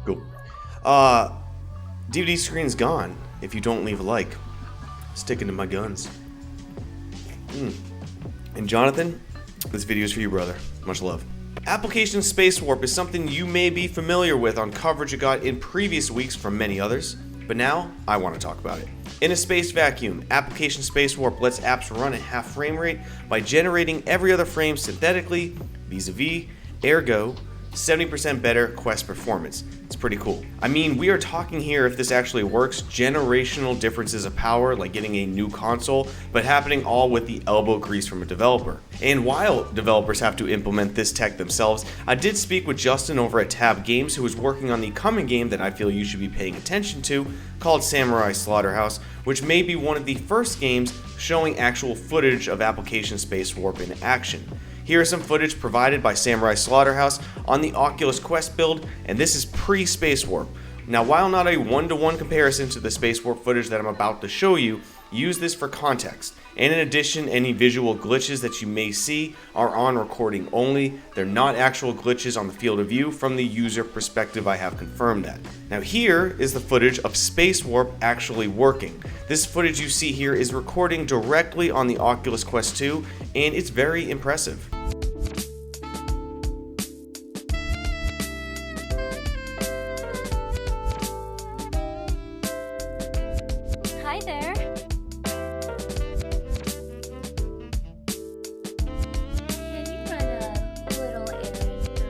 Cool. DVD screen's gone if you don't leave a like. Sticking to my guns. And Jonathan, this video is for you, brother. Much love. Application Space Warp is something you may be familiar with on coverage it got in previous weeks from many others, but now I want to talk about it. In a space vacuum, Application Space Warp lets apps run at half frame rate by generating every other frame synthetically, vis-a-vis, ergo, 70% better Quest performance. It's pretty cool. I mean, we are talking here, if this actually works, generational differences of power, like getting a new console, but happening all with the elbow grease from a developer. And while developers have to implement this tech themselves, I did speak with Justin over at Tab Games, who is working on the coming game that I feel you should be paying attention to, called Samurai Slaughterhouse, which may be one of the first games showing actual footage of Application Space Warp in action. Here is some footage provided by Samurai Slaughterhouse on the Oculus Quest build, and this is pre-Space Warp. Now, while not a one-to-one comparison to the Space Warp footage that I'm about to show you, use this for context. And in addition, any visual glitches that you may see are on recording only. They're not actual glitches on the field of view. From the user perspective, I have confirmed that. Now here is the footage of Space Warp actually working. This footage you see here is recording directly on the Oculus Quest 2, and it's very impressive. Hi there. Can you run a little errand for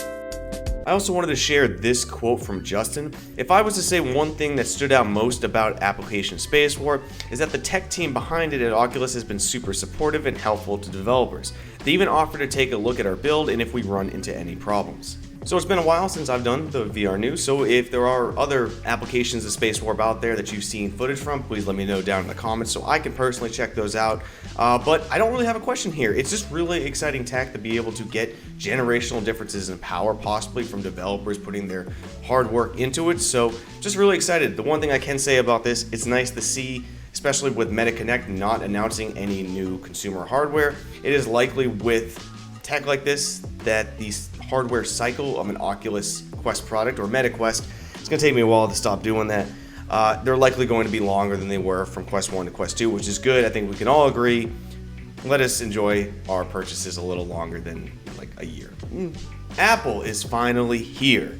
me? I also wanted to share this quote from Justin. If I was to say one thing that stood out most about Application Space Warp, is that the tech team behind it at Oculus has been super supportive and helpful to developers. They even offered to take a look at our build and if we run into any problems. So it's been a while since I've done the VR news, so if there are other applications of Space Warp out there that you've seen footage from, please let me know down in the comments so I can personally check those out. But I don't really have a question here. It's just really exciting tech to be able to get generational differences in power, possibly from developers putting their hard work into it. So just really excited. The one thing I can say about this, it's nice to see, especially with MetaConnect not announcing any new consumer hardware. It is likely with tech like this that the hardware cycle of an Oculus Quest product or MetaQuest, it's going to take me a while to stop doing that. They're likely going to be longer than they were from Quest 1 to Quest 2, which is good. I think we can all agree. Let us enjoy our purchases a little longer than like a year. Apple is finally here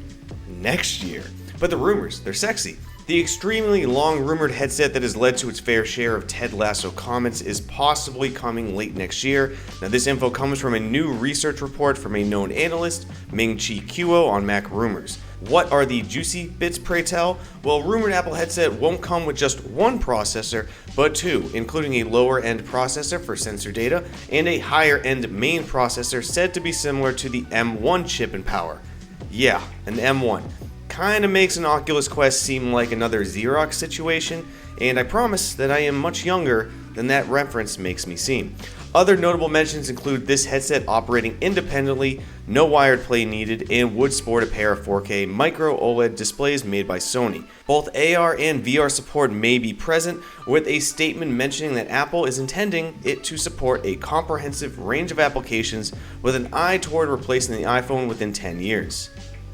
next year. But the rumors, they're sexy. The extremely long rumored headset that has led to its fair share of Ted Lasso comments is possibly coming late next year. Now this info comes from a new research report from a known analyst, Ming-Chi Kuo, on Mac Rumors. What are the juicy bits, pray tell? Well, rumored Apple headset won't come with just one processor, but two, including a lower-end processor for sensor data and a higher-end main processor said to be similar to the M1 chip in power. Yeah, an M1. Kinda makes an Oculus Quest seem like another Xerox situation, and I promise that I am much younger than that reference makes me seem. Other notable mentions include this headset operating independently, no wired play needed, and would sport a pair of 4K micro OLED displays made by Sony. Both AR and VR support may be present, with a statement mentioning that Apple is intending it to support a comprehensive range of applications with an eye toward replacing the iPhone within 10 years.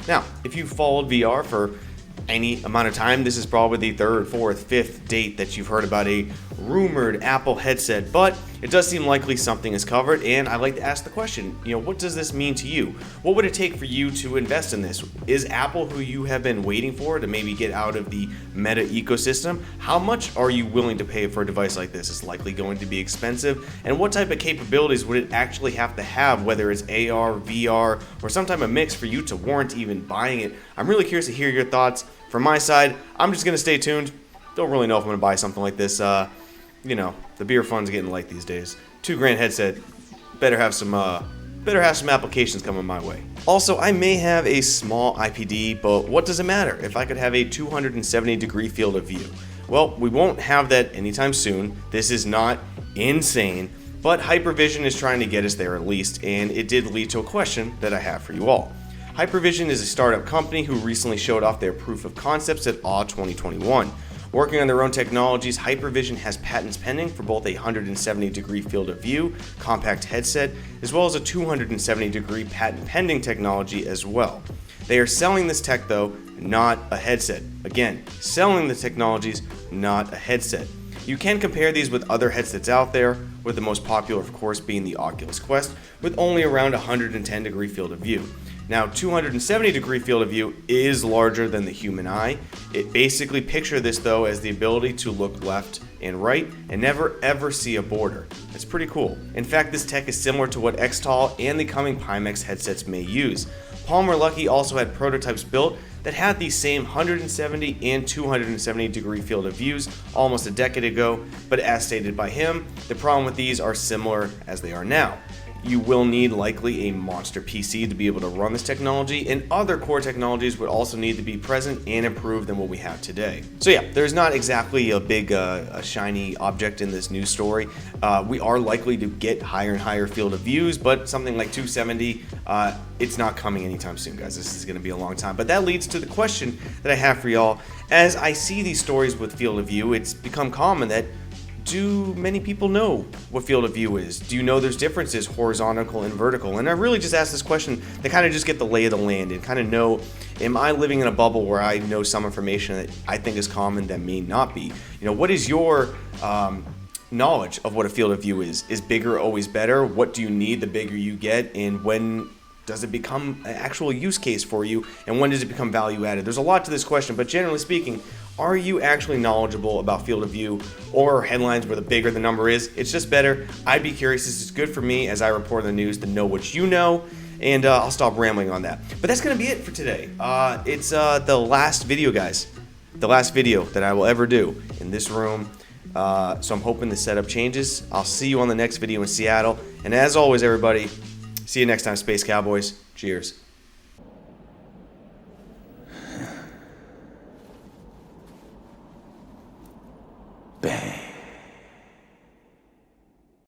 Now, if you've followed VR for any amount of time, this is probably the third, fourth, fifth date that you've heard about a rumored Apple headset, but it does seem likely something is covered, and I like to ask the question, what does this mean to you? What would it take for you to invest in this? Is Apple who you have been waiting for to maybe get out of the Meta ecosystem? How much are you willing to pay for a device like this? It's likely going to be expensive, and what type of capabilities would it actually have to have, whether it's AR, VR, or some type of mix for you to warrant even buying it? I'm really curious to hear your thoughts. From my side, I'm just going to stay tuned. Don't really know if I'm going to buy something like this. The beer fund's getting light these days. $2,000 headset. Better have some applications coming my way. Also, I may have a small IPD, but what does it matter if I could have a 270-degree field of view? Well, we won't have that anytime soon. This is not insane, but Hypervision is trying to get us there at least, and it did lead to a question that I have for you all. Hypervision is a startup company who recently showed off their proof of concepts at AWE 2021. Working on their own technologies, Hypervision has patents pending for both a 170-degree field of view compact headset, as well as a 270-degree patent pending technology as well. They are selling this tech though, not a headset. Again, selling the technologies, not a headset. You can compare these with other headsets out there, with the most popular of course being the Oculus Quest, with only around 110 degree field of view. Now 270 degree field of view is larger than the human eye. It basically, picture this though as the ability to look left and right and never ever see a border. It's pretty cool. In fact, this tech is similar to what Xtal and the coming Pimax headsets may use. Palmer Luckey also had prototypes built that had these same 170 and 270 degree field of views almost a decade ago, but as stated by him, the problem with these are similar as they are now. You will need likely a monster PC to be able to run this technology, and other core technologies would also need to be present and improved than what we have today. So yeah, there's not exactly a big a shiny object in this news story. We are likely to get higher and higher field of views, but something like 270, it's not coming anytime soon, guys. This is going to be a long time. But that leads to the question that I have for y'all. As I see these stories with field of view, it's become common that, do many people know what field of view is? Do you know there's differences horizontal and vertical? And I really just ask this question to kind of just get the lay of the land and kind of know, am I living in a bubble where I know some information that I think is common that may not be? You know, what is your knowledge of what a field of view is? Is bigger always better? What do you need the bigger you get? And when does it become an actual use case for you? And when does it become value added? There's a lot to this question, but generally speaking, are you actually knowledgeable about field of view or headlines where the bigger the number is, it's just better? I'd be curious. This is good for me as I report the news to know what you know, and I'll stop rambling on that. But that's going to be it for today. It's the last video, guys. The last video that I will ever do in this room. So I'm hoping the setup changes. I'll see you on the next video in Seattle. And as always, everybody, see you next time, Space Cowboys. Cheers.